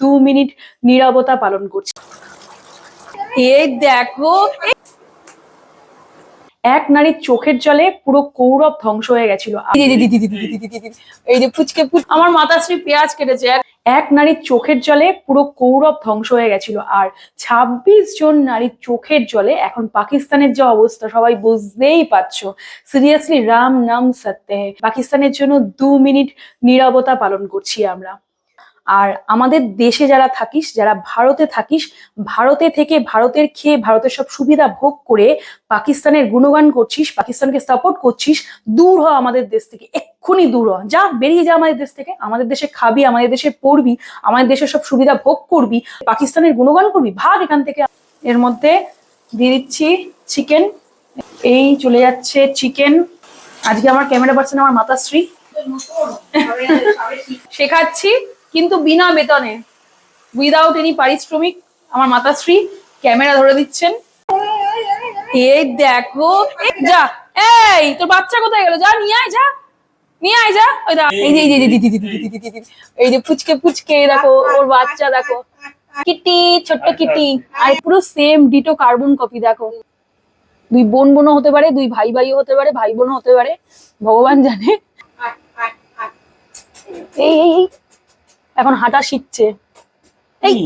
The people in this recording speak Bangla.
2 মিনিট নীরবতা পালন করছি। এই দেখো, এক নারীর চোখের জলে পুরো কৌরব ধ্বংস হয়ে গেছিল। এই যে পুচকে আমার মাতাশ্রী পেঁয়াজ কেটেছে। এক নারীর চোখের জলে পুরো কৌরব ধ্বংস হয়ে গেছিল। আর 26 জন নারীর চোখের জলে এখন পাকিস্তানের যে অবস্থা সবাই বুঝতেই পারছো। সিরিয়াসলি রাম নাম সত্য হে। পাকিস্তানের জন্য 2 মিনিট নীরবতা পালন করছি আমরা। আর আমাদের দেশে যারা থাকিস, যারা ভারতে থাকিস, ভারতে থেকে ভারতের খেয়ে ভারতের সব সুবিধা ভোগ করে পাকিস্তানের গুণগান করছিস, পাকিস্তানকে সাপোর্ট করছিস, দূর হ আমাদের দেশ থেকে, এক্ষুনি দূর হ, যা বেরিয়ে যা আমাদের দেশ থেকে। আমাদের দেশে খাবি, আমাদের দেশে পড়বি, আমাদের দেশের সব সুবিধা ভোগ করবি, পাকিস্তানের গুণগান করবি, ভাগ এখান থেকে। এর মধ্যে দিয়ে দিচ্ছি চিকেন। এই চলে যাচ্ছে চিকেন। আজকে আমার ক্যামেরা পার্সন আমার মাতাশ্রী, শেখাচ্ছি কিন্তু বিনা বেতনে, উইদাউট এনি পারিশ্রমিক। আমার মাতাশ্রী ক্যামেরা ধরে দিচ্ছেন। এই দেখো, যা, এই তোর বাচ্চা কোথায় গেল? যা নিয়ে আয়, যা নিয়ে আয়, যা। ওই এই যে পুচকে পুচকে দেখো, ওর বাচ্চা দেখো, কিটি, ছোট্ট কিটি। আর পুরো সেম ডিটো কার্বন কপি। দেখো, দুই বোন বোনও হতে পারে, দুই ভাই ভাইও হতে পারে, ভাই বোনও হতে পারে, ভগবান জানে। এই এখন হাঁটা শিখছে। এই